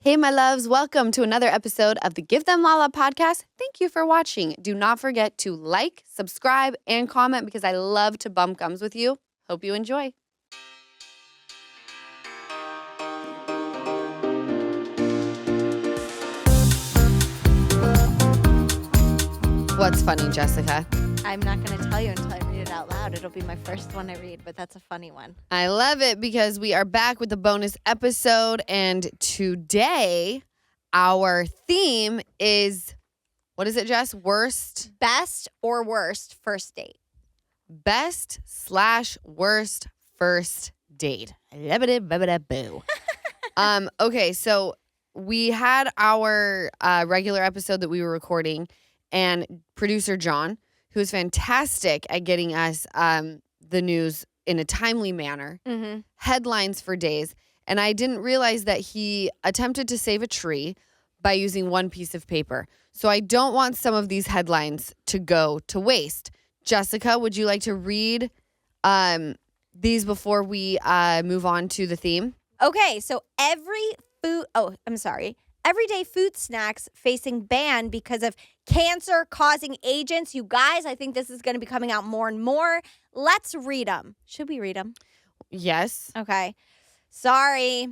Hey, my loves, welcome to another episode of the Give Them Lala podcast. Thank you for watching. Do not forget to like, subscribe, and comment because I love to bump gums with you. Hope you enjoy. What's funny, Jessica? I'm not going to tell you until I read it out loud. It'll be my first one I read, but that's a funny one. I love it because we are back with a bonus episode, and today our theme is, what is it, Jess? Best or worst first date? Best/worst first date. Boo. Okay, so we had our regular episode that we were recording, and producer John, who is fantastic at getting us the news in a timely manner, headlines for days. And I didn't realize that he attempted to save a tree by using one piece of paper. So I don't want some of these headlines to go to waste. Jessica, would you like to read these before we move on to the theme? Okay, so everyday food snacks facing ban because of cancer-causing agents. You guys, I think this is going to be coming out more and more. Let's read them. Should we read them? Yes. Okay. Sorry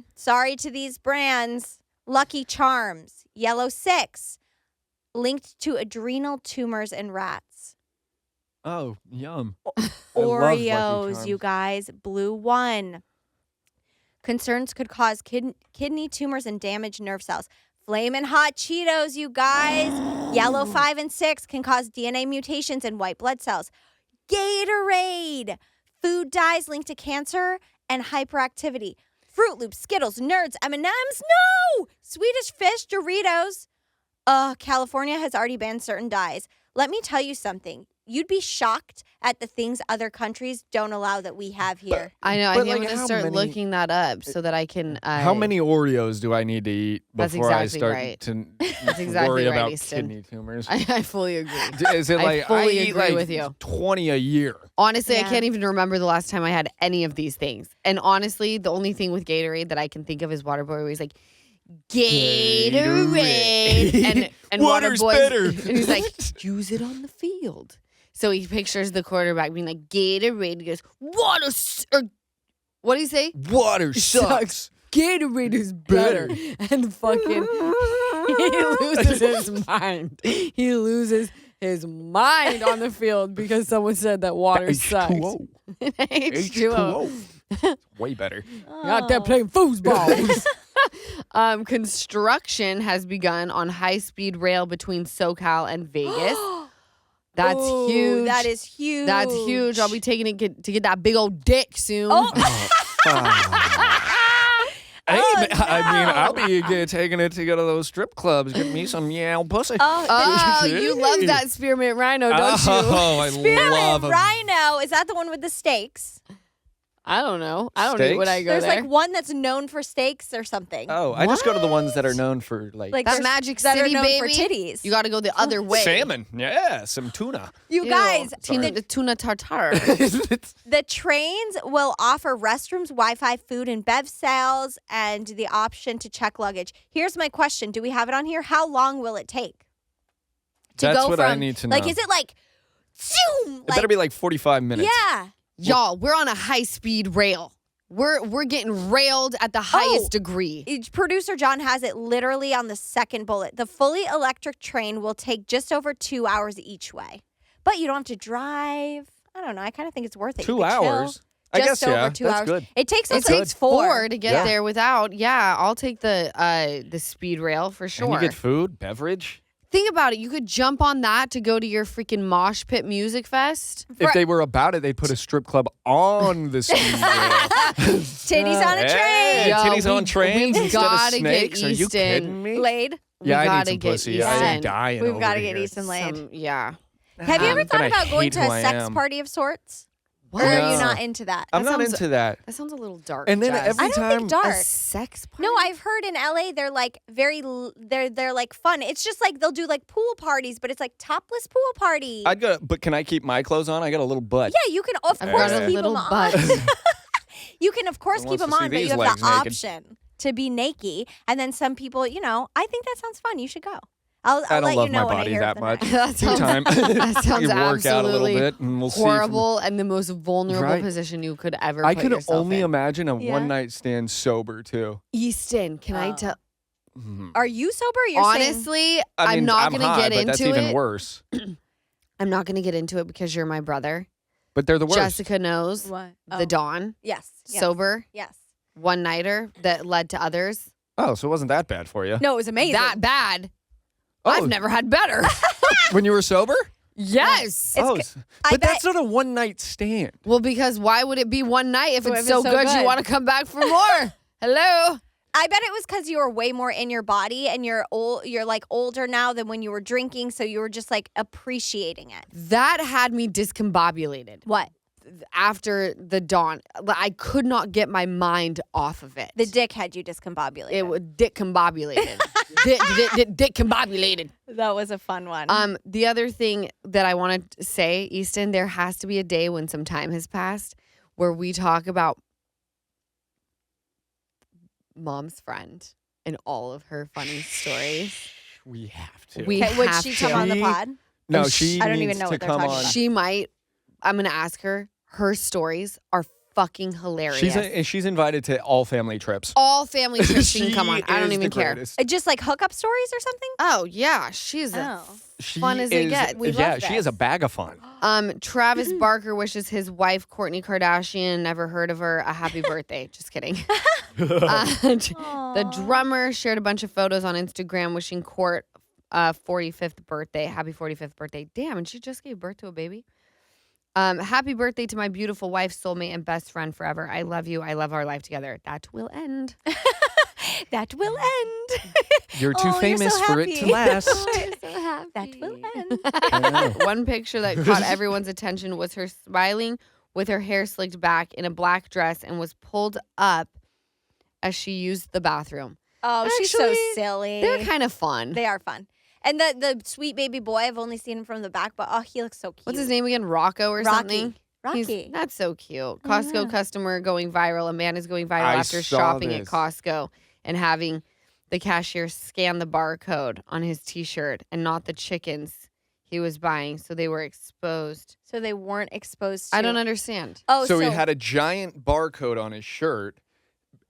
to these brands. Lucky Charms, Yellow 6, linked to adrenal tumors in rats. Oh, yum. Oreos, you guys. Blue 1. Concerns could cause kidney tumors and damage nerve cells. Flamin' Hot Cheetos, you guys. Yellow 5 and 6 can cause DNA mutations in white blood cells. Gatorade. Food dyes linked to cancer and hyperactivity. Fruit Loops, Skittles, Nerds, M&Ms. No! Swedish Fish, Doritos. California has already banned certain dyes. Let me tell you something. You'd be shocked at the things other countries don't allow that we have here. I know. I think I'm going to start looking that up so that I can... how many Oreos do I need to eat before I start to worry about Easton. kidney tumors? I fully agree. Is it like I fully eat agree like with you. 20 a year? Honestly, Yeah. I can't even remember the last time I had any of these things. And honestly, the only thing with Gatorade that I can think of is Waterboy, where he's like, Gatorade. And Water's Waterboy's, better. And he's like, use it on the field. So he pictures the quarterback being like, Gatorade. He goes, what do you say? Water sucks. Gatorade is better. And fucking, he loses his mind. He loses his mind on the field because someone said that water sucks. H2O. H2O. Way better. You're out there playing foosballs. Construction has begun on high-speed rail between SoCal and Vegas. That's huge. That is huge. That's huge. I'll be taking it to get that big old dick soon. Hey, I mean, I'll be taking it to go to those strip clubs. Get me some pussy. Oh, you love that spearmint rhino, don't you? Oh, I love 'em. Rhino. Is that the one with the steaks? I don't know. I don't know when I go There's there. like one that's known for steaks or something. Oh, I just go to the ones that are known for like that there's- Magic that City, are known baby. for titties. You got to go the other way. salmon. Yeah, some tuna. You Ew. guys, The tuna tartare. the trains will offer restrooms, Wi-Fi, food, and bev sales, and the option to check luggage. Here's my question. Do we have it on here? How long will it take? That's what I need to know. Like, is it like, zoom? It better be like 45 minutes. Yeah. Y'all, we're on a high-speed rail. We're getting railed at the highest degree. Producer John has it literally on the second bullet. The fully electric train will take just over 2 hours each way. But you don't have to drive. I don't know. I kind of think it's worth it. 2 You could chill. hours? I Just guess, over yeah. 2 That's hours. good. It takes It us takes 4 to get Yeah. there without. Yeah, I'll take the speed rail for sure. And you get food, beverage. Think about it. You could jump on that to go to your freaking mosh pit music fest. If they were about it, they'd put a strip club on the speed rail. Titties on a train. Hey, Yo, titties on trains we've instead of gotta get snakes. Are you Easton kidding me? Laid. Yeah, I gotta need some get pussy. I Easton. am dying We've over got to here. get Easton laid. Yeah. Have you ever I'm thought gonna about going hate to who a I sex am. party of sorts? What? Or are No. you not into that? I'm not sounds- into that. That sounds a little dark. And then Jess. every I don't time think dark. a sex party. No, I've heard in LA they're like they're like fun. It's just like they'll do like pool parties, but it's like topless pool party. I'd go, but can I keep my clothes on? I got a little butt. Yeah, you can of I've course got a keep little them on. butt. You can of course Who keep wants them to see on, but you these have legs the naked? option to be naked. And then some people, you know, I think that sounds fun. You should go. I'll I don't let love you know my when I body hear that the much. night. That sounds, That sounds You work out a little absolutely bit, and we'll see. horrible and the most vulnerable Right. position you could ever I put could yourself only in. imagine a Yeah. one night stand sober too. Easton, can I tell? Are you sober? You're saying Honestly, I mean, I'm not I'm going to high, get but that's into even it. worse. I'm not going to get into it because you're my brother. But they're the worst. Jessica knows what? the Dawn, Yes. sober, Yes. one nighter that led to others. Oh, so it wasn't that bad for you? No, it was amazing. That bad. Oh. I've never had better. When you were sober? Yes. Oh, I but bet- that's not a one night stand. Well, because why would it be one night if Well, it's if so it's so good you good. want to come back for more? Hello? I bet it was because you were way more in your body and you're old. You're like older now than when you were drinking, so you were just like appreciating it. That had me discombobulated. What? After the Dawn, I could not get my mind off of it. The dick had you discombobulated. It was dick-combobulated. Dick-combobulated. That was a fun one. The other thing that I want to say, Easton, there has to be a day when some time has passed where we talk about Mom's friend and all of her funny stories. We have to. We okay, would have she to. come on the pod? No, And she I don't needs even know to what they're come talking on. about. She might. I'm going to ask her. Her stories are fucking hilarious. She's invited to all family trips. all family trips she can She come on. I don't is even the care. greatest. Just like hookup stories or something? Oh, yeah. She's fun as it gets. We yeah, love she is this. a bag of fun. Travis Barker wishes his wife, Kourtney Kardashian, never heard of her, a happy birthday. Just kidding. The drummer shared a bunch of photos on Instagram wishing Court 45th birthday. Happy 45th birthday. Damn, and she just gave birth to a baby. Happy birthday to my beautiful wife, soulmate, and best friend forever. I love you. I love our life together. That will end. That will end. You're too Oh, you're famous so for it to happy. last. I'm so happy. That will end. I know. One picture that caught everyone's attention was her smiling with her hair slicked back in a black dress and was pulled up as she used the bathroom. Oh, she's so Actually, silly. They're kind of fun. They are fun. And the sweet baby boy, I've only seen him from the back, but he looks so cute. What's his name again? Rocco or Rocky. something? Rocky. That's so cute. Costco customer going viral. A man is going viral I after saw shopping at this. Costco and having the cashier scan the barcode on his T-shirt and not the chickens he was buying, so they were exposed. So they weren't exposed to. I don't understand. Oh, So he had a giant barcode on his shirt,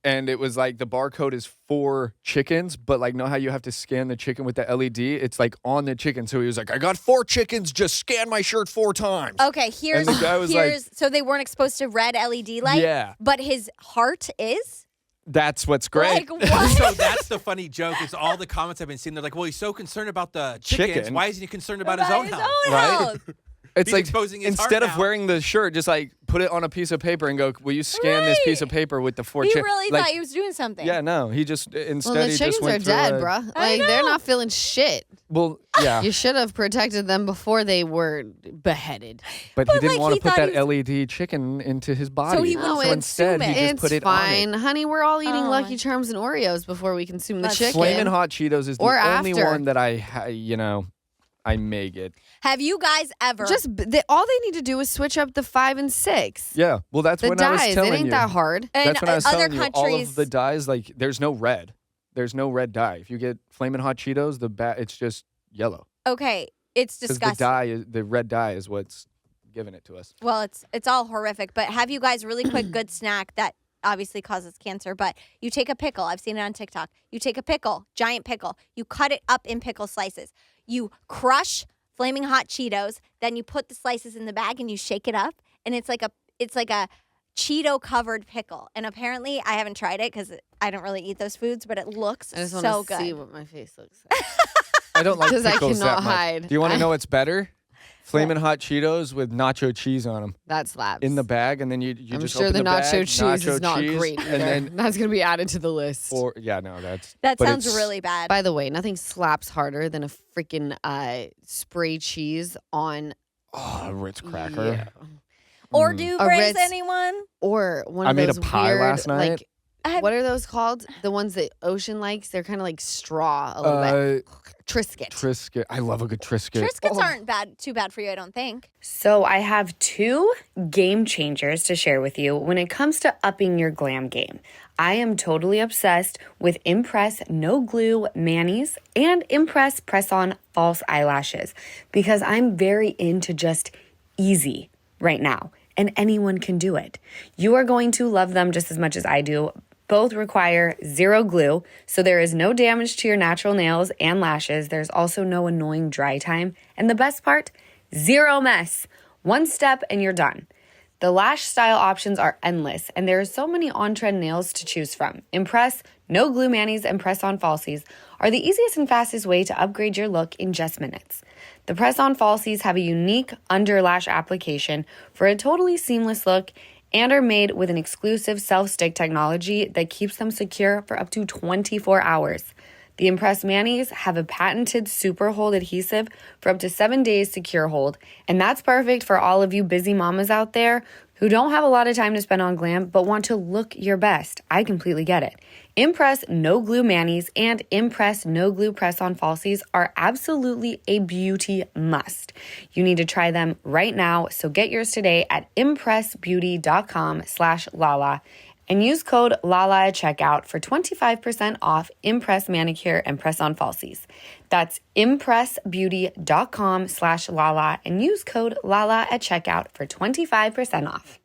and it was like the barcode is for chickens, but like know how you have to scan the chicken with the LED? It's like on the chicken. So he was like, I got 4 chickens, just scan my shirt 4 times. Okay, here's the guy was like- so they weren't exposed to red LED light. Yeah. But his heart is. That's what's great. Like what? So that's the funny joke is all the comments I've been seeing. They're like, well, he's so concerned about the chickens. Chicken. Why isn't he concerned about his own health? Right? health. It's He's like exposing his instead heart of now. wearing the shirt, just like put it on a piece of paper and go, will you scan this piece of paper with the 4 He chickens? really like, thought he was doing something. Yeah, no, he just instead Well, the he chickens just are went through dead, a- bruh. I Like they're know. not feeling shit. Well, yeah, You should have protected them before they were beheaded. but he didn't like, want he to put thought that LED chicken into his body. he wouldn't so instead consume he it. just It's put it fine, on it. honey. We're all eating Oh, Lucky my- Charms and Oreos before we consume the That's chicken. Flamin' Hot Cheetos is the Or only after. one that I may get. Have you guys ever? All they need to do is switch up the 5 and 6. Yeah, well, that's The when I was dyes, telling it ain't you. that hard. and That's when I was other telling you. All countries. of the dyes, like, there's no red. There's no red dye. If you get Flamin' Hot Cheetos, it's just yellow. Okay, it's Because disgusting. the red dye is what's giving it to us. Well, it's all horrific. But have you guys really quick good snack that obviously causes cancer? But you take a pickle. I've seen it on TikTok. You take a pickle, giant pickle. You cut it up in pickle slices. You crush Flaming Hot Cheetos. Then you put the slices in the bag and you shake it up, and it's like a Cheeto covered pickle. And apparently, I haven't tried it because I don't really eat those foods, but it looks I just so want to good. see what my face looks like. I don't like 'Cause I pickles cannot that much. hide. Do you want I- to know what's better? Flamin' Hot Cheetos with nacho cheese on them That slaps. in the bag, and then you I'm just sure open the nacho bag, cheese nacho is not cheese, great either. and then That's going to be added to the list. That but sounds it's- really bad. By the way, nothing slaps harder than a freaking spray cheese on a Ritz cracker. Yeah. Hors d'oeuvres, Ritz- anyone? Or one I of made a those pie weird, last night. like what are those called? The ones that Ocean likes? They're kind of like straw a little bit. Triscuit. Triscuit. I love a good Triscuit. Triscuits aren't too bad for you, I don't think. So I have 2 game changers to share with you when it comes to upping your glam game. I am totally obsessed with Impress No Glue Manis and Impress Press-On False Eyelashes because I'm very into just easy right now, and anyone can do it. You are going to love them just as much as I do. Both require 0 glue, so there is no damage to your natural nails and lashes. There's also no annoying dry time. And the best part, 0 mess. 1 step and you're done. The lash style options are endless, and there are so many on-trend nails to choose from. Impress, No Glue Manis, and Press-On Falsies are the easiest and fastest way to upgrade your look in just minutes. The Press-On Falsies have a unique under lash application for a totally seamless look and are made with an exclusive self-stick technology that keeps them secure for up to 24 hours. The Impress Manis have a patented super hold adhesive for up to 7 days secure hold, and that's perfect for all of you busy mamas out there who don't have a lot of time to spend on glam but want to look your best. I completely get it. Impress No Glue Manis and Impress No Glue Press-On Falsies are absolutely a beauty must. You need to try them right now, so get yours today at impressbeauty.com/Lala and use code LALA at checkout for 25% off Impress Manicure and Press-On Falsies. That's impressbeauty.com/Lala and use code LALA at checkout for 25% off.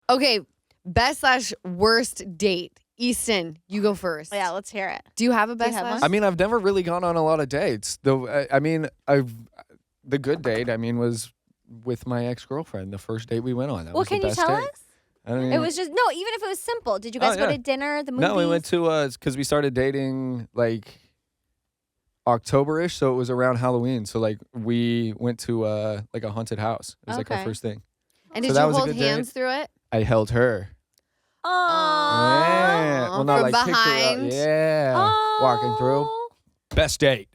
Okay, best/worst date. Easton, you go first. Yeah, let's hear it. Do you have a best have slash? one? I mean, I've never really gone on a lot of dates. Though, the good date, was with my ex-girlfriend. The first date we went on. That Well, was the can you best tell date. us? I don't It even- was just, no, even if it was simple. Did you guys go yeah. to dinner, the movies? No, we went to because we started dating like October-ish, so it was around Halloween. So like we went to like a haunted house. It was like our Okay. first thing. And So did that you was a hold good date. hands through it? I held her. Aww. Yeah. Well, not From like picture behind. Yeah. Walking through. Best date.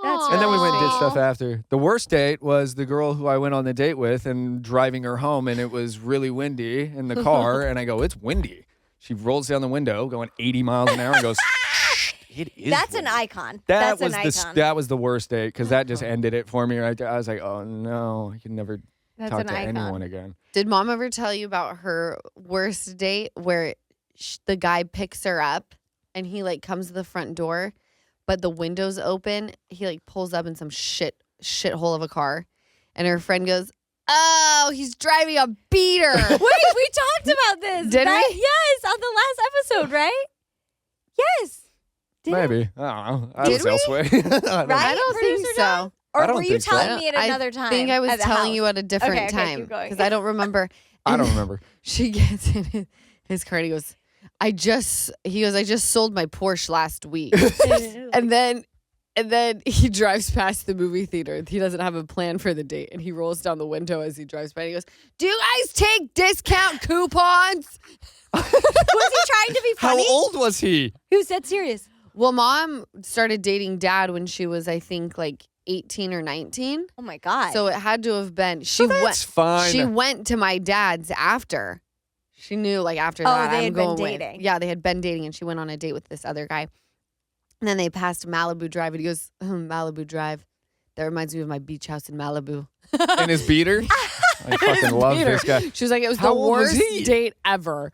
That's And then we went and did Aw. stuff after. The worst date was the girl who I went on the date with and driving her home, and it was really windy in the car. And I go, it's windy. She rolls down the window going 80 miles an hour and goes, "Shh, it is That's an windy." icon. That That's was an the icon. that was the worst date because that just ended it for me right there. I was like, oh no, I can never That's talk an to icon. anyone again. Did mom ever tell you about her worst date where the guy picks her up and he like comes to the front door, but the window's open? He like pulls up in some shithole of a car, and her friend goes, "Oh, he's driving a beater." Wait, we talked about this. Did we? Yes, on the last episode, right? Yes. Did Maybe. I don't know. I Did was we? elsewhere. I don't know. Right? I don't think Producer so. John? Or I don't were you think so. telling me at another time? I think I was at the telling house? you at a different Okay, time keep going. because I don't remember. I don't And remember. She gets in his car and he goes, I just sold my Porsche last week. and then he drives past the movie theater. He doesn't have a plan for the date. And he rolls down the window as he drives by and he goes, "Do you guys take discount coupons?" Was he trying to be How funny? old was he? He was dead serious. Well, mom started dating dad when she was, I think, like 18 or 19. Oh my God. So it had to have been. She That's fine. She went to my dad's after. She knew, like, after that, they I'm had been going with. dating. Yeah, they had been dating, and she went on a date with this other guy. And then they passed Malibu Drive, and he goes, Malibu Drive. That reminds me of my beach house in Malibu. In his beater? I fucking love Peter. this guy. She was like, it was How the old was worst he? date ever.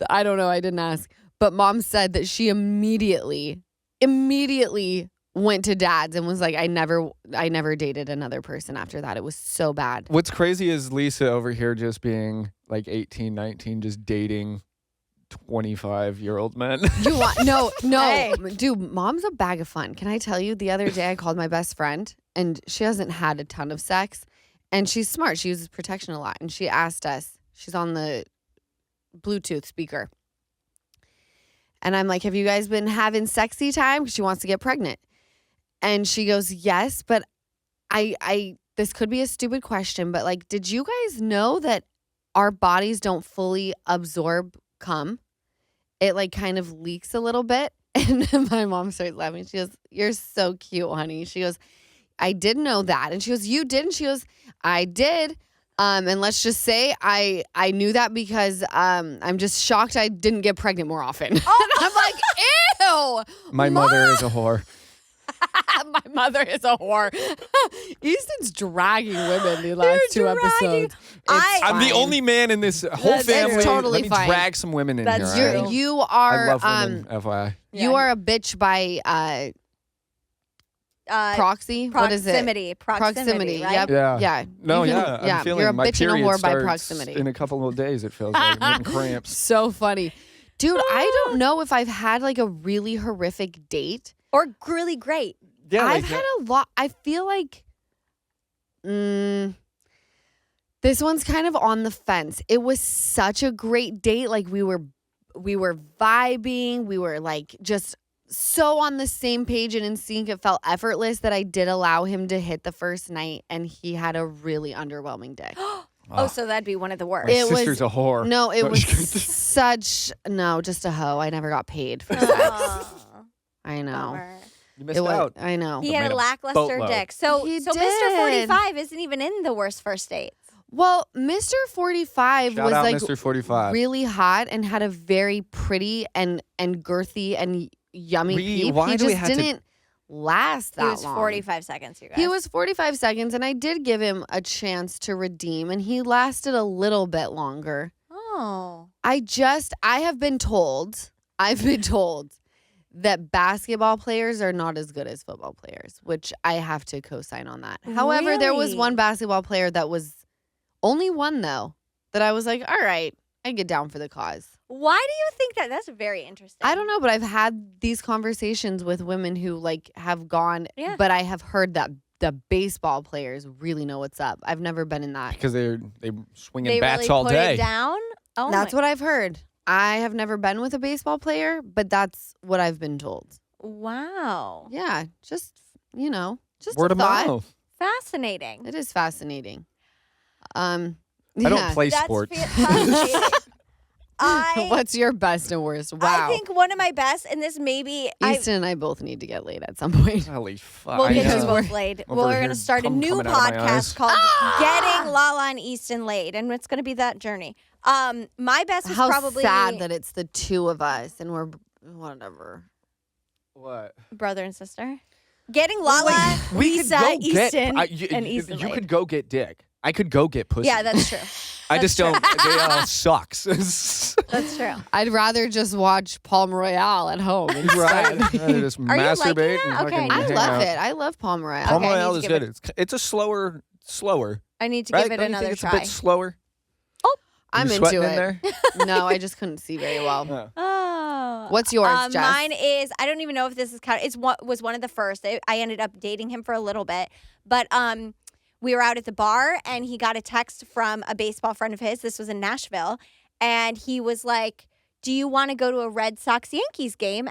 I don't know. I didn't ask. But mom said that she immediately went to dad's and was like, I never dated another person after that. It was so bad. What's crazy is Lisa over here just being like 18, 19, just dating 25-year-old men. You want no, Hey. dude, mom's a bag of fun. Can I tell you, the other day I called my best friend and she hasn't had a ton of sex and she's smart. She uses protection a lot. And she asked us, she's on the Bluetooth speaker. And I'm like, have you guys been having sexy time? 'Cause she wants to get pregnant. And she goes, yes, but I this could be a stupid question, but like, did you guys know that our bodies don't fully absorb cum? It like kind of leaks a little bit. And my mom starts laughing. She goes, you're so cute, honey. She goes, I didn't know that. And she goes, you didn't? She goes, I did. And let's just say I knew that because I'm just shocked I didn't get pregnant more often. Oh. I'm like, ew. My mother is a whore. My mother is a whore. Easton's dragging women the last two episodes. I'm the only man in this whole That's family. totally Let me fine. drag some women in That's here. true. all right? You are I love women, FYI. you are a bitch by proxy. What is it? Proximity, right? Yep. Yeah. Yeah. No, You can- yeah. I'm yeah. feeling You're a my bitch and a period whore by starts proximity. in a couple of days, it feels like. I'm getting cramps. So funny. Dude, I don't know if I've had like a really horrific date. Or really great. Yeah, I've had a lot. I feel like this one's kind of on the fence. It was such a great date. Like we were vibing. We were like just so on the same page and in sync. It felt effortless that I did allow him to hit the first night, and he had a really underwhelming day. Oh, so that'd be one of the worst. My It was- sister's a whore. No, it No, was just kidding. just a hoe. I never got paid for sex. Aw, I know. bummer. You missed It was. out. I know. He But had made a a lackluster boatload. dick. So He Mr. did. 45 isn't even in the worst first dates. Well, Mr. 45 Shout was out like Mr. 45. really hot and had a very pretty and girthy and yummy peep. why He do we just have to- didn't last that He was long. 45 seconds, you guys. He was 45 seconds, and I did give him a chance to redeem, and he lasted a little bit longer. Oh. I've been told that basketball players are not as good as football players, which I have to co-sign on that. However, there was Really? one basketball player that was only one, though, that I was like, all right, I get down for the cause. Why do you think that? That's very interesting. I don't know, but I've had these conversations with women who like have gone, Yeah. but I have heard that the baseball players really know what's up. I've never been in that. Because they swinging They bats really all put day. it down? Oh, That's what I've heard. I have never been with a baseball player, but that's what I've been told. Wow. Yeah, just just Word a of thought. mouth. Fascinating. It is fascinating. I don't play That's sports. fascinating. What's your best and worst? Wow. I think one of my best, and this maybe Easton and I both need to get laid at some point. Holy fuck. we'll I get you know. both laid. Over We're here, going to start a cum new coming out of my eyes. podcast called Getting Lala and Easton Laid, and it's going to be that journey. My best was How probably sad that it's the two of us and we're whatever. What? brother and sister. Getting Lala, We Lisa, could go Easton, get. and Easton You laid. could go get dick. I could go get pussy. Yeah, that's true. I just don't. They all sucks. That's true. I'd rather just watch Palm Royale at home. Right? instead. Rather just Are you liking masturbate that? and Okay. fucking I hang love out. it. I love Palm Royale. Palm Okay, I need Royale to is give good. It's a slower. I need to Right? give it Don't you think another it's try. a bit slower. I'm You into sweating it. in there? No, I just couldn't see very well. Yeah. Oh. What's yours, Jess? Mine is, I don't even know if this is kind of, was one of the first. I ended up dating him for a little bit, but we were out at the bar and he got a text from a baseball friend of his. This was in Nashville. And he was like, do you want to go to a Red Sox Yankees game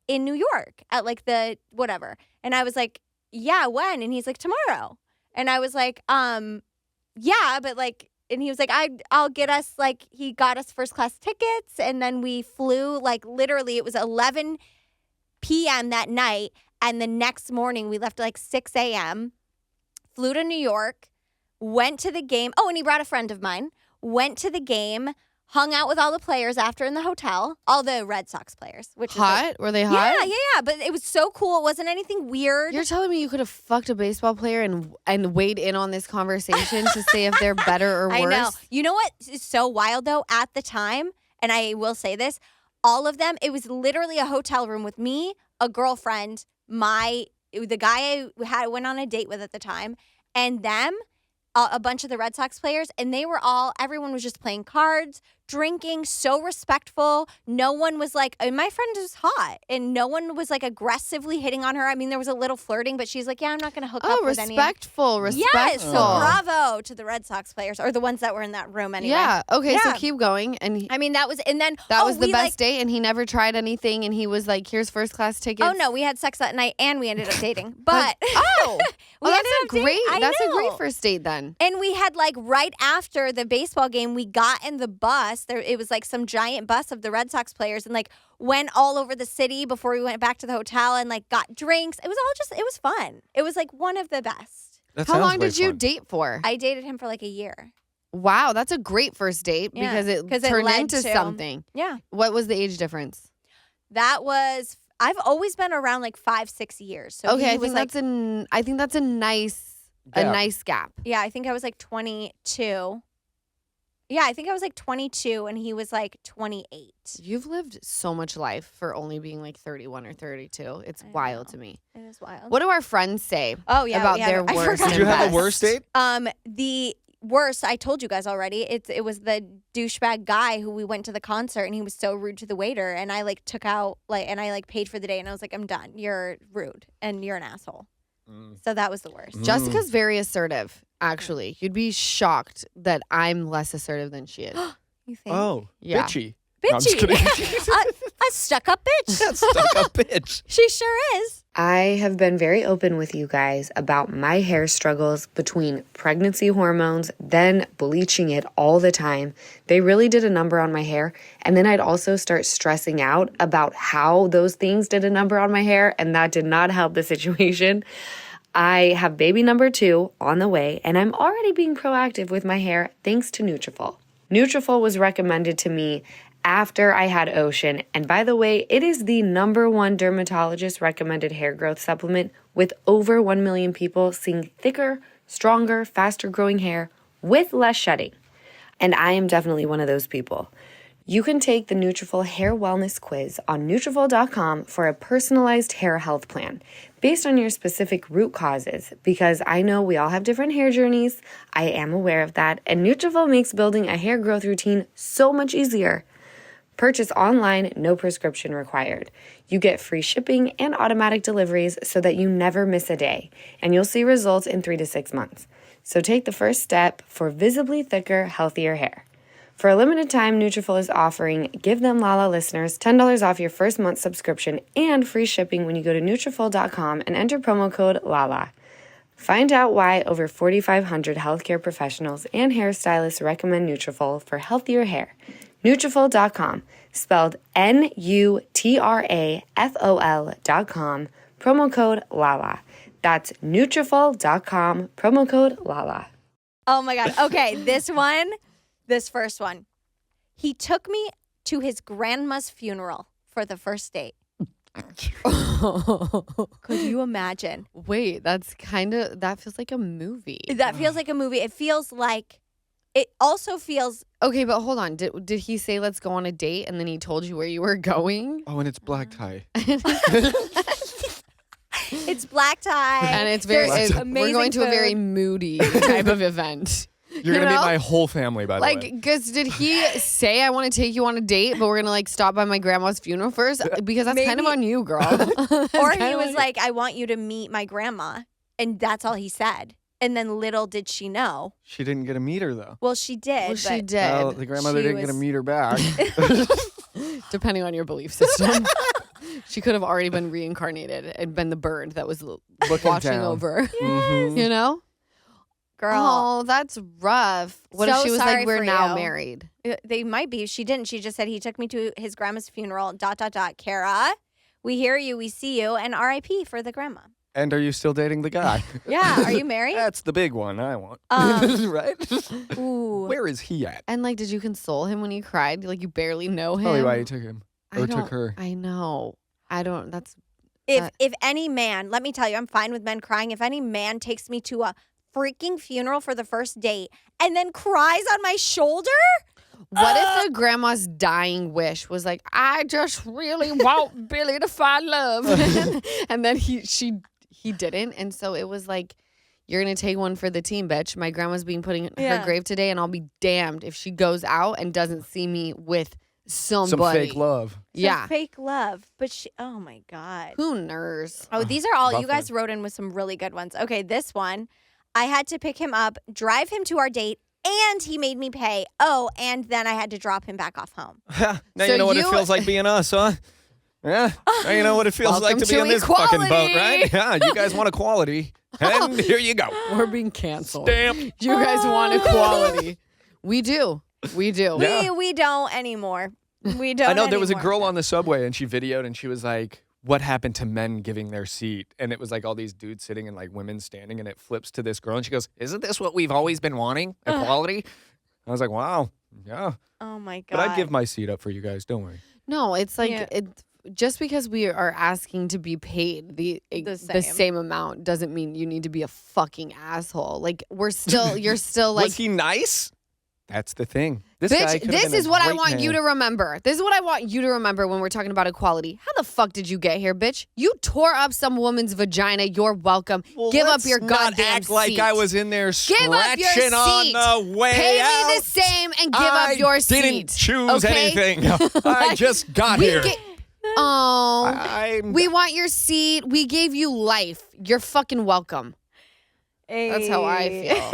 in New York at like the whatever? And I was like, yeah, when? And he's like, tomorrow. And I was like, yeah, but like, and he was like, I'll get us, like, he got us first class tickets. And then we flew, like, literally, it was 11 p.m. that night. And the next morning, we left at like 6 a.m., flew to New York, went to the game. Oh, and he brought a friend of mine, went to the game, hung out with all the players after in the hotel, all the Red Sox players. Which was Hot? like, Were they hot? yeah. But it was so cool. It wasn't anything weird. You're telling me you could have fucked a baseball player and weighed in on this conversation to say if they're better or worse? I know. You know what is so wild, though? At the time, and I will say this, all of them, it was literally a hotel room with me, a girlfriend, the guy I went on a date with at the time, and them, a bunch of the Red Sox players, and everyone was just playing cards, drinking, so respectful. No one was like, and my friend is hot, and no one was like aggressively hitting on her. I mean, there was a little flirting, but she's like, yeah, I'm not going to hook up with any. Respectful. Yes, so bravo to the Red Sox players, or the ones that were in that room anyway. Yeah. Okay, so Yeah. keep going. And I mean, that was, and then that was the we, best date, and he never tried anything, and he was like, here's first class tickets. Oh no, we had sex that night, and we ended up dating. But Oh, we that's ended a up dating. great. I That's a know. great first date then. And we had like right after the baseball game, we got in the bus. It was like some giant bus of the Red Sox players, and like went all over the city before we went back to the hotel, and like got drinks. It was fun. It was like one of the best. That How sounds long way did you fun. date for? I dated him for like a year. Wow, that's a great first date Yeah, because it 'cause it turned led into to- something. Yeah. What was the age difference? That was, I've always been around like 5-6 years. So Okay, he I was think like, that's a nice gap. yeah, I think I was like 22. Yeah, I think I was like 22 and he was like 28. You've lived so much life for only being like 31 or 32. It's wild to me. It is wild. What do our friends say Oh, yeah, about we had their I worst forgot. and Did you have best? a worst date? The worst, I told you guys already. It was the douchebag guy who we went to the concert and he was so rude to the waiter and I like took out and I like paid for the day and I was like, I'm done. You're rude and you're an asshole. So that was the worst. Jessica's very assertive, actually. You'd be shocked that I'm less assertive than she is. You think? Oh, Yeah. bitchy. No, I'm just Bitchy. kidding. A stuck-up bitch. Stuck up bitch. She sure is. I have been very open with you guys about my hair struggles between pregnancy hormones, then bleaching it all the time. They really did a number on my hair. And then I'd also start stressing out about how those things did a number on my hair, and that did not help the situation. I have baby number 2 on the way, and I'm already being proactive with my hair thanks to Nutrafol. Nutrafol was recommended to me after I had Ocean, and by the way, it is the #1 dermatologist recommended hair growth supplement with over 1 million people seeing thicker, stronger, faster growing hair with less shedding. And I am definitely one of those people. You can take the Nutrafol Hair Wellness Quiz on Nutrafol.com for a personalized hair health plan based on your specific root causes, because I know we all have different hair journeys. I am aware of that, and Nutrafol makes building a hair growth routine so much easier. Purchase online, no prescription required. You get free shipping and automatic deliveries so that you never miss a day, and you'll see results in 3 to 6 months. So take the first step for visibly thicker, healthier hair. For a limited time, Nutrafol is offering Give Them Lala listeners $10 off your first month subscription and free shipping when you go to Nutrafol.com and enter promo code LALA. Find out why over 4,500 healthcare professionals and hairstylists recommend Nutrafol for healthier hair. Nutrafol.com, spelled Nutrafol.com, promo code LALA. That's Nutrafol.com, promo code LALA. Oh my God. Okay, this first one. He took me to his grandma's funeral for the first date. Could you imagine? Wait, that feels like a movie. That feels like a movie. It also feels. Okay, but hold on. Did he say let's go on a date and then he told you where you were going? Oh, and it's black tie. It's black tie. And it's There's we're amazing going to a very food. moody type of event. You're going to know? meet my whole family, by the way. Because did he say I want to take you on a date, but we're gonna stop by my grandma's funeral first? Because that's kind of Maybe- on you, girl. Or he was like, I want you to meet my grandma. And that's all he said. And then little did she know. She didn't get to meet her, though. Well, she did. Well, she but did. Well, the grandmother She didn't get to was- meet her back. Depending on your belief system. She could have already been reincarnated and been the bird that was watching down. over. Mhm. You know? Girl. Oh, that's rough. What if So she was sorry like, we're for now you. married? They might be. She didn't. She just said he took me to his grandma's funeral. ... Kara, we hear you, we see you, and R.I.P. for the grandma. And are you still dating the guy? Yeah. Are you married? That's the big one I want. Right? Ooh. Where is he at? And like, did you console him when he cried? Like, you barely know him. Probably why you took him. I Or don't- took her. I know. I don't. That's If any man, let me tell you, I'm fine with men crying. If any man takes me to a freaking funeral for the first date and then cries on my shoulder, what if the grandma's dying wish was like, I just really want Billy to find love, and then he didn't, and so it was like, you're gonna take one for the team, bitch. My grandma's being put in Yeah. her grave today, and I'll be damned if she goes out and doesn't see me with somebody. Some fake love. Yeah. some fake love. But she, oh my God. Who knows? Oh, these are all, rough you guys wrote in with some really good ones. Okay, this one, I had to pick him up, drive him to our date, and he made me pay. Oh, and then I had to drop him back off home. Now So you know what it you- feels like being us, huh? Yeah. Now you know what it feels like Welcome to be to in this fucking boat, equality. right? Yeah, you guys want equality. And here you go. We're being canceled. Damn. You guys want equality? We do. We do. Yeah. We don't anymore. We don't I know there was a anymore. girl on the subway and she videoed and she was like, what happened to men giving their seat? And it was like all these dudes sitting and like women standing, and it flips to this girl and she goes, isn't this what we've always been wanting? Equality? I was like, wow, yeah. Oh my god. But I'd give my seat up for you guys. Don't worry. No, it's like Yeah. just because we are asking to be paid the same amount doesn't mean you need to be a fucking asshole. Like you're still like. Was he nice? That's the thing. This guy Bitch, could've this been a is what I great want you man. to remember. This is what I want you to remember when we're talking about equality. How the fuck did you get here, bitch? You tore up some woman's vagina. You're welcome. Well, Give up let's your not goddamn act like seat. I was in there Give up your scratching on seat. the way Pay out. me the same and give up your seat. I didn't choose okay? anything. I just got here. I'm- We want your seat. We gave you life. You're fucking welcome. That's how I feel.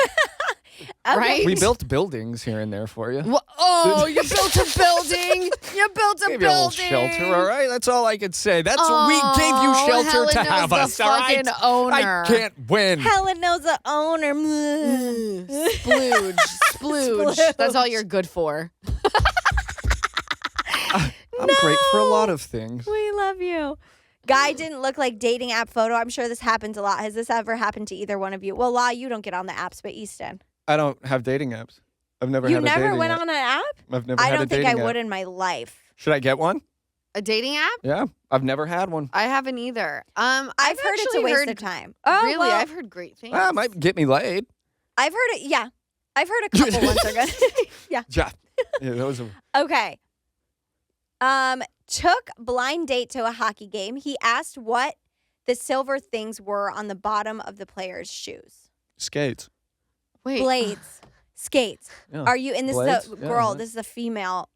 Okay. Right? We built buildings here and there for you. Oh, you built a building. You built a Gave you a little building. shelter, all right? That's all I could say. That's we gave you shelter Helen to knows have the us, all right? fucking owner. I can't win. Helen knows the owner. Splooge. Splooge. That's all you're good for. I'm great for a lot of things. We love you. Guy didn't look like dating app photo. I'm sure this happens a lot. Has this ever happened to either one of you? Well, La, you don't get on the apps, but Easton. I don't have dating apps. I've never You had a never dating went app. on an app? I've never I had don't a think dating I would app. in my life. Should I get one? A dating app? Yeah. I've never had one. I haven't either. I've heard it's a actually waste heard- of time. Oh, really? well, I've heard great things. It might get me laid. I've heard it. Yeah. I've heard a couple ones are good. Yeah. Yeah. That was a... Okay. Took blind date to a hockey game. He asked what the silver things were on the bottom of the player's shoes. Skates. Wait. Blades, skates. Yeah. Are you in this? Blades? The Yeah, girl. yeah. This is a female.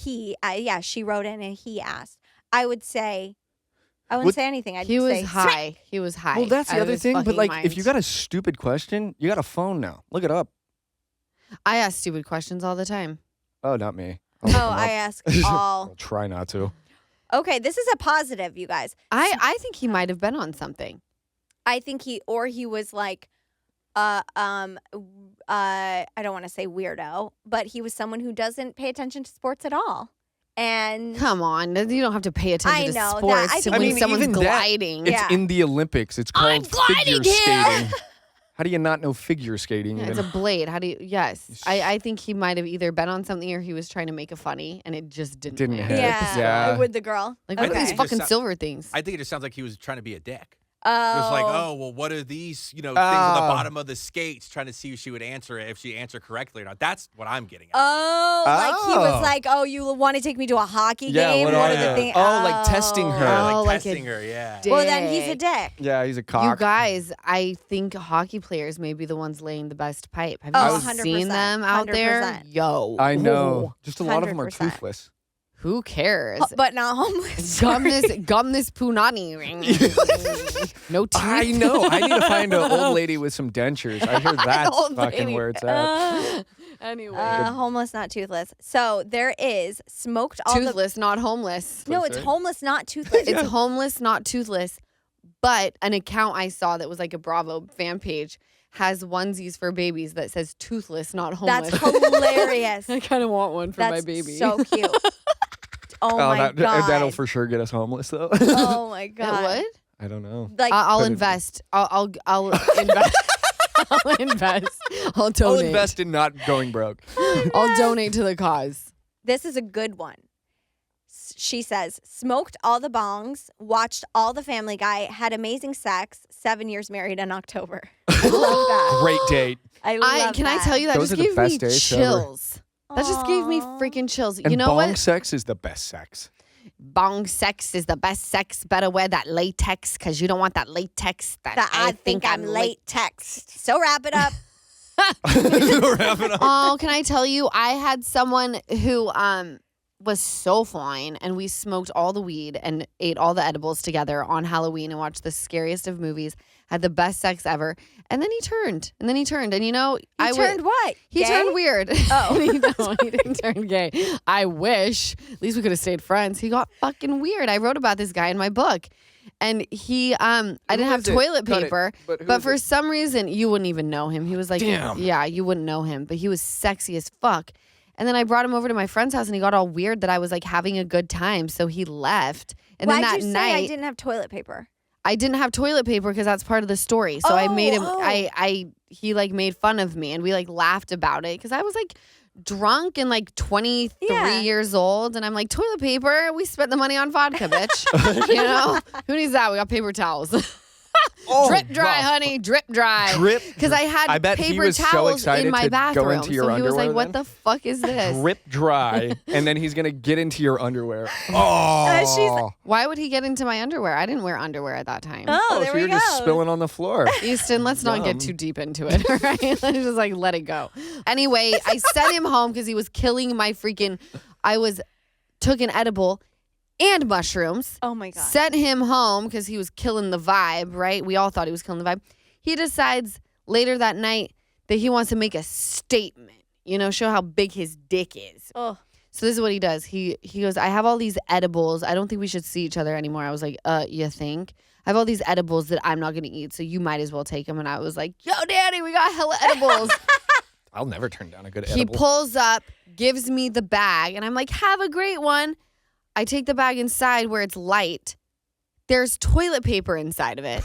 Yeah, she wrote in and he asked. I wouldn't say anything. I'd He was say high. He was high. Well, that's the out of other his thing. But fucking like, mind. if you got a stupid question, you got a phone now. Look it up. I ask stupid questions all the time. Oh, not me. Oh, I ask all. I'll try not to. Okay, this is a positive, you guys. I think he might have been on something. I think he was like, I don't want to say weirdo, but he was someone who doesn't pay attention to sports at all. And Come on, you don't have to pay attention I to know, sports I think- when I mean, someone's even that- gliding. It's Yeah. in the Olympics. It's I'm called gliding figure here. skating. How do you not know figure skating? Yeah, even? it's a blade. How do you? Yes, I think he might have either been on something or he was trying to make a funny, and it just didn't. land. hit. yeah, Yeah. with the girl. Like what are Okay. these It just fucking sound- silver things? I think it just sounds like he was trying to be a dick. Oh, It was like, oh, well, what are these, things on the bottom of the skates? Trying to see if she would answer it, if she answered correctly or not. That's what I'm getting at. Oh, like he was Oh. like, oh, you want to take me to a hockey Yeah, game? what What are are the they? things? Oh, like testing her. Or, Oh, like like a testing her, yeah. Well, then he's a Dick. dick. Yeah, he's a You cock. guys, I think hockey players may be the ones laying the best pipe. Have Oh, you 100%, seen them out there? 100%. Yo, I know. Just a lot of them are 100%. toothless. Who cares? But not homeless. Gum this punani. No teeth. I know. I need to find an old lady with some dentures. I hear that's old fucking lady. where it's at. Anyway, Homeless, not toothless. So there is smoked all toothless, not homeless. the. No, it's right. homeless, not toothless. It's homeless, not toothless. But an account I saw that was like a Bravo fan page has onesies for babies that says toothless, not homeless. That's hilarious. I kind of want one for my That's baby. so cute. Oh my god. That'll for sure get us homeless, though. Oh my It god. would? I don't know. Like I'll Could it be? invest. I'll invest. I'll invest. I'll donate. I'll invest in not going broke. I'll donate to the cause. this is a good one. She says, smoked all the bongs, watched all the Family Guy, had amazing sex, 7 years married in October. I love that. Great date. I love Can I that. tell you that Those just are the gave best me dates ever. chills. That just gave me Aw. freaking chills. And You know bong what? sex is the best sex. Bong sex is the best sex. Better wear that latex because you don't want that latex. That I think I'm late text. So wrap it up. Wrap it up. Oh, can I tell you? I had someone who was so fine, and we smoked all the weed and ate all the edibles together on Halloween and watched the scariest of movies. Had the best sex ever, and then he turned. And you know, He turned what? He Gay? turned weird. Oh. No, he didn't turn gay. I wish. At least we could have stayed friends. He got fucking weird. I wrote about this guy in my book. And he, I didn't have is it? toilet Cut it. paper, But who but is for it? some reason, you wouldn't even know him. He was like, Damn. yeah, you wouldn't know him, but he was sexy as fuck. And then I brought him over to my friend's house and he got all weird that I was like having a good time. So he left. And Why'd then that you night, say I didn't have toilet paper? I didn't have toilet paper because that's part of the story. So I made him. He like made fun of me, and we like laughed about it because I was like drunk and like 23 years old, and I'm like, toilet paper. We spent the money on vodka, bitch. You know, who needs that? We got paper towels. Drip dry, honey, drip dry. Drip. Because I had I bet he paper was so towels excited in my to bathroom. go into your so he was like, underwear "What then? the fuck is this?" Drip dry, and then he's gonna get into your underwear. she's Why would he get into my underwear? I didn't wear underwear at that time. Oh, there so we you're go. just spilling on the floor. Easton, let's not get Dumb. too deep into it, all right? Let's just like let it go. Anyway, I sent him home because he was killing my freaking. Took an edible and mushrooms. Oh my God. Sent him home because he was killing the vibe, right? We all thought he was killing the vibe. He decides later that night that he wants to make a statement, you know, show how big his dick is. Oh. So this is what he does. He goes, I have all these edibles. I don't think we should see each other anymore. I was like, you think? I have all these edibles that I'm not going to eat, so you might as well take them. And I was like, yo, Daddy, we got hella edibles. I'll never turn down a good He edible. pulls up, gives me the bag, and I'm like, have a great one. I take the bag inside where it's light. There's toilet paper inside of it,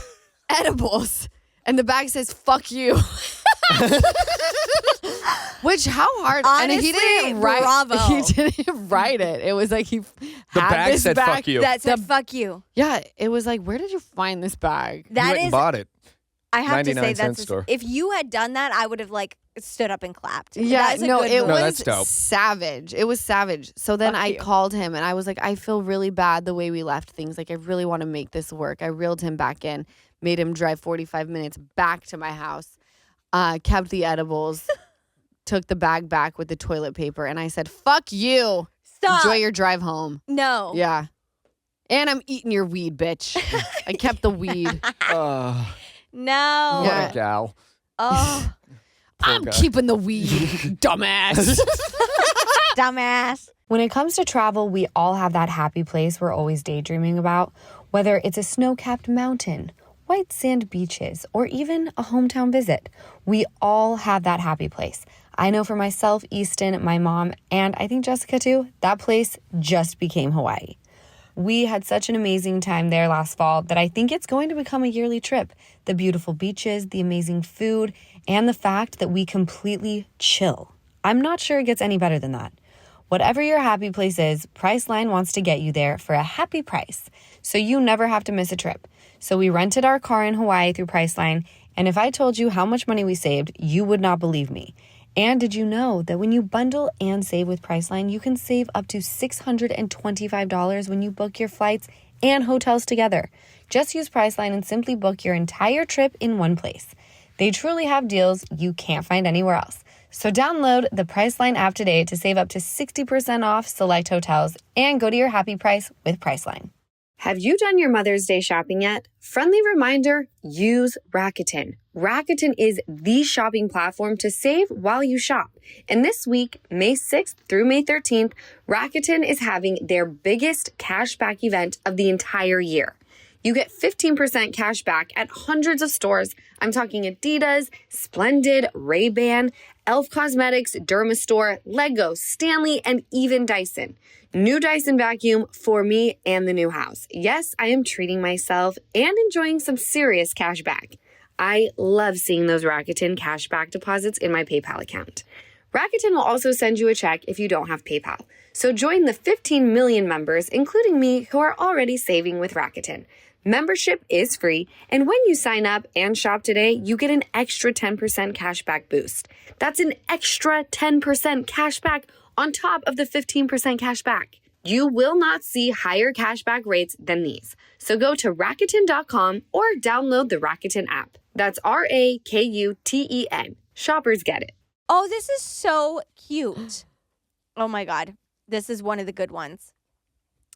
edibles, and the bag says, fuck you. Which, how hard? Honestly, and he didn't write. bravo. He didn't write it. It was like he The had bag this said, bag. fuck you. That said, fuck you. Yeah, it was like, where did you find this bag? You That went and is, bought it. I have to 99 say, cent that's store. if you had done that, I would have like stood up and clapped. Yeah, That is a no, good it move. No, was that's dope. savage. It was savage. So then Fuck I you. called him and I was like, I feel really bad the way we left things. Like, I really want to make this work. I reeled him back in, made him drive 45 minutes back to my house, kept the edibles, took the bag back with the toilet paper, and I said, fuck you. Stop. Enjoy your drive home. No. Yeah. And I'm eating your weed, bitch. I kept the weed. No. What Yeah. a gal. Oh, Poor I'm guy. keeping the weed, dumbass. dumbass. When it comes to travel, we all have that happy place we're always daydreaming about, whether it's a snow-capped mountain, white sand beaches, or even a hometown visit. We all have that happy place. I know for myself, Easton, my mom, and I think Jessica too, that place just became Hawaii. We had such an amazing time there last fall that I think it's going to become a yearly trip. The beautiful beaches, the amazing food, and the fact that we completely chill. I'm not sure it gets any better than that. Whatever your happy place is, Priceline wants to get you there for a happy price, so you never have to miss a trip. So we rented our car in Hawaii through Priceline, and if I told you how much money we saved, you would not believe me. And did you know that when you bundle and save with Priceline, you can save up to $625 when you book your flights and hotels together? Just use Priceline and simply book your entire trip in one place. They truly have deals you can't find anywhere else. So download the Priceline app today to save up to 60% off select hotels and go to your happy price with Priceline. Have you done your Mother's Day shopping yet? Friendly reminder, use Rakuten. Rakuten is the shopping platform to save while you shop. And this week, May 6th through May 13th, Rakuten is having their biggest cashback event of the entire year. You get 15% cash back at hundreds of stores. I'm talking Adidas, Splendid, Ray-Ban, Elf Cosmetics, Dermastore, Lego, Stanley, and even Dyson. New Dyson vacuum for me and the new house. Yes, I am treating myself and enjoying some serious cash back. I love seeing those Rakuten cashback deposits in my PayPal account. Rakuten will also send you a check if you don't have PayPal. So join the 15 million members, including me, who are already saving with Rakuten. Membership is free, and when you sign up and shop today, you get an extra 10% cashback boost. That's an extra 10% cashback on top of the 15% cashback. You will not see higher cashback rates than these. So go to Rakuten.com or download the Rakuten app. That's Rakuten. Shoppers get it. Oh, this is so cute. Oh my God. This is one of the good ones.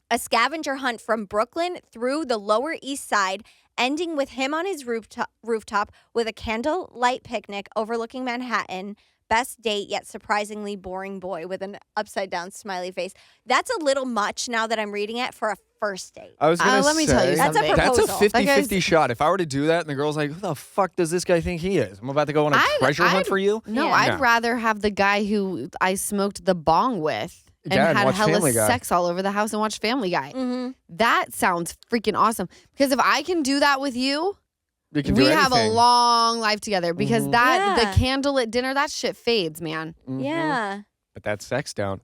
A scavenger hunt from Brooklyn through the Lower East Side, ending with him on his rooftop with a candlelight picnic overlooking Manhattan. Best date, yet surprisingly boring boy with an upside down smiley face. That's a little much now that I'm reading it for a first date. I was gonna let me tell you say, That's a something. That's a proposal. 50-50 shot. If I were to do that and the girl's like, who the fuck does this guy think he is? I'm about to go on a treasure hunt for you? No, Yeah. I'd No. rather have the guy who I smoked the bong with. and Yeah, and had watch hella Family Guy. sex all over the house and watched Family Guy. Mm-hmm. That sounds freaking awesome. Because if I can do that with you, We can do we have a anything. long life together. Because Mhm. that Yeah. the candlelit dinner, that shit fades, man. Mhm. Yeah. But that's sex down.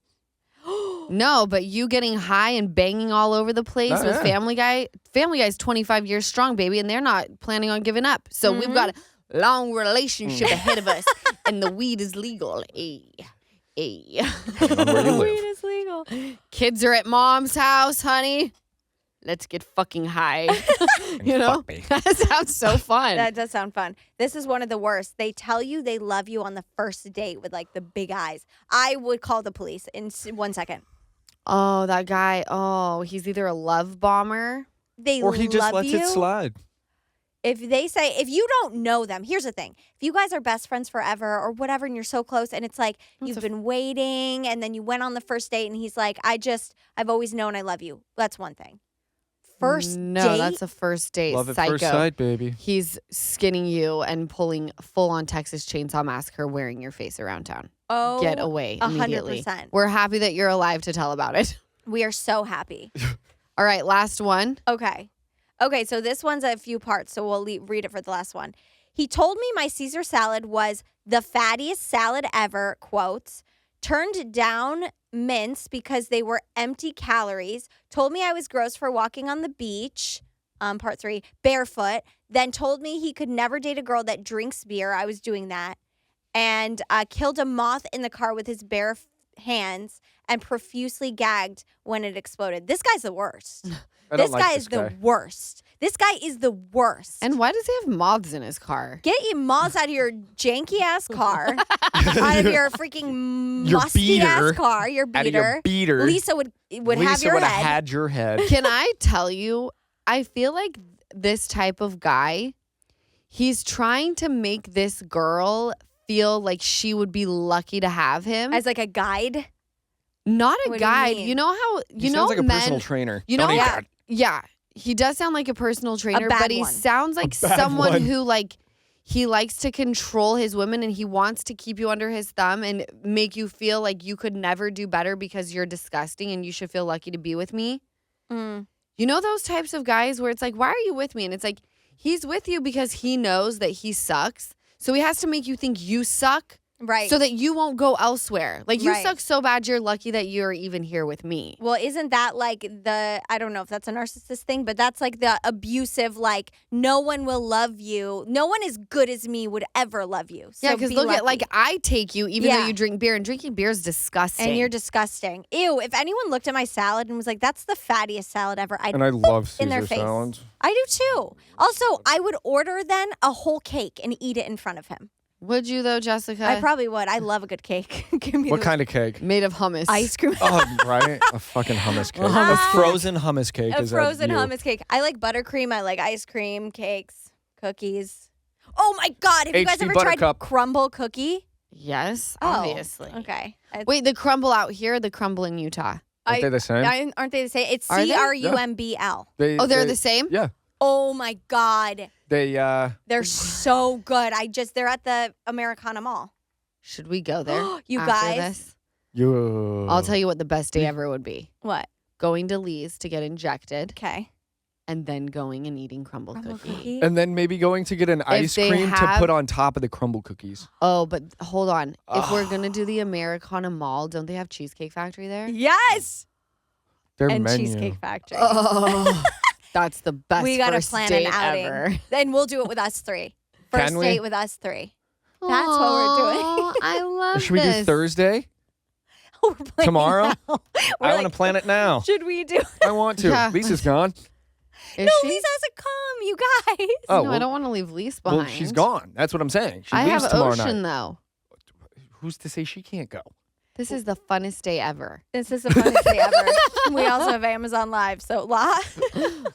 No, but you getting high and banging all over the place Oh, with yeah. Family Guy. Family Guy's 25 years strong, baby, and they're not planning on giving up. So we've Mhm. got a long relationship ahead of us, and the weed is legal. Hey. Depending on where you live. Weed is legal. Kids are at mom's house, honey. Let's get fucking high. You know? Fuck me. That sounds so fun. That does sound fun. This is one of the worst. They tell you they love you on the first date with like the big eyes. I would call the police in 1 second. Oh, that guy. Oh, he's either a love bomber. They Or he just love lets you. it slide. If they say, if you don't know them, here's the thing. If you guys are best friends forever or whatever and you're so close and it's like you've been waiting and then you went on the first date and he's like, I've always known I love you. That's one thing. First No, date? that's a first date. Love at Psycho. first sight, baby. He's skinning you and pulling full on Texas Chainsaw Massacre, wearing your face around town. Oh, Get away immediately. 100%. We're happy that you're alive to tell about it. We are so happy. All right, last one. Okay. Okay, so this one's a few parts, so we'll read it for the last one. He told me my Caesar salad was the fattiest salad ever, quotes, turned down mints because they were empty calories, told me I was gross for walking on the beach, part 3, barefoot, then told me he could never date a girl that drinks beer. I was doing that. And killed a moth in the car with his bare hands and profusely gagged when it exploded. This guy's the worst. I don't This like guy this is the worst. This guy is the worst. And why does he have moths in his car? Get your moths out of your janky ass car, out of your freaking Your musty ass beater. car, your Out of your beater. beater. Lisa would have Lisa your would head. have had your head. Can I tell you, I feel like this type of guy, he's trying to make this girl feel like she would be lucky to have him. As like a guide. Not a What do you guide. mean? You know how He know sounds like a men, personal trainer. You know, Don't he, yeah. Dad? yeah, he does sound like a personal trainer, bad but he one. sounds like bad someone one. who like he likes to control his women and he wants to keep you under his thumb and make you feel like you could never do better because you're disgusting and you should feel lucky to be with me. Mm. You know those types of guys where it's like, why are you with me? And it's like, he's with you because he knows that he sucks. So he has to make you think you suck Right. so that you won't go elsewhere. Like, you Right. suck so bad, you're lucky that you're even here with me. Well, isn't that like I don't know if that's a narcissist thing, but that's like the abusive, like, no one will love you. No one as good as me would ever love you. So Yeah, because be look at, lucky. like, I take you even though Yeah. you drink beer, and drinking beer is disgusting. And you're disgusting. Ew, if anyone looked at my salad and was like, that's the fattiest salad ever, I'd And I love in their Caesar face. salads. I do too. Also, I would order then a whole cake and eat it in front of him. Would you, though, Jessica? I probably would. I love a good cake. Give me What the kind of cake? Made of hummus. ice cream. Oh, right? A fucking hummus cake. hummus A cake. frozen hummus cake. A is frozen you. hummus cake. I like buttercream. I like ice cream, cakes, cookies. Oh my God. Have you guys HB ever Buttercup. tried crumble cookie? Yes, Oh, obviously. Okay. Wait, the crumble out here or the crumble in Utah? Aren't they the same? Aren't they the same? It's Are they? CRUMBL. Oh, they're the same? Yeah. Oh my God. They're so good. They're at the Americana Mall. Should we go there? You after guys. This? you. I'll tell you what the best day ever would be. What? Going to Lee's to get injected Okay. and then going and eating crumble Crumble cookie. cookie. And then maybe going to get an ice they cream to have- put on top of the crumble cookies. Oh, but hold on. If we're going to do the Americana Mall, don't they have Cheesecake Factory there? Yes. Their And menu. Cheesecake Factory. Oh, that's the best We gotta first plan date an outing. ever. Then we'll do it with us three. First Can we? date with us three. That's what we're doing. Aw, I love Should we do this. Thursday? We're planning Tomorrow? now. We're I want like, to plan it now. should we do? I want to. Yeah. Lisa's gone. Is No, she? Lisa has to come, you guys. Oh, no, well, I don't want to leave Lise behind. well, she's gone. That's what I'm saying. She I leaves have tomorrow Ocean, night. though. Who's to say she can't go? This is the funnest day ever. This is the funnest day ever. We also have Amazon Live, so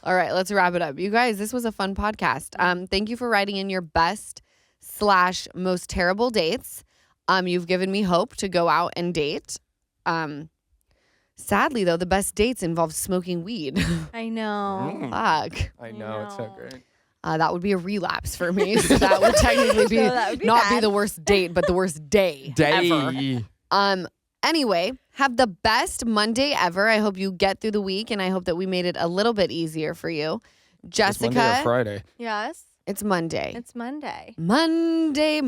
All right, let's wrap it up. You guys, this was a fun podcast. Thank you for writing in your best/most terrible dates. You've given me hope to go out and date. Sadly, though, the best dates involve smoking weed. I know. Fuck. I know, it's so know. great. That would be a relapse for me. So that would technically be So that would be not be bad. the worst date, but the worst day ever. Day. Anyway, have the best Monday ever. I hope you get through the week, and I hope that we made it a little bit easier for you. Jessica. It's Monday or Friday? Yes. It's Monday. It's Monday. Monday.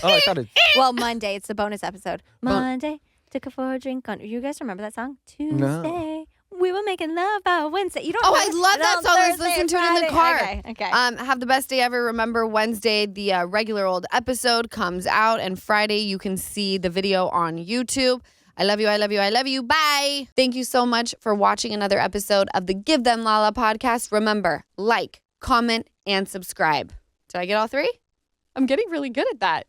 Oh, I thought it. Well, Monday. It's the bonus episode. Monday. Took her for a drink on. You guys remember that song? Tuesday. We were making love by Wednesday. You don't. Oh, I remember? love that On song. Let's Thursday listen to and it in the Friday. car. Okay. Have the best day ever. Remember, Wednesday, the regular old episode comes out, and Friday, you can see the video on YouTube. I love you. I love you. I love you. Bye. Thank you so much for watching another episode of the Give Them Lala podcast. Remember, like, comment, and subscribe. Did I get all three? I'm getting really good at that.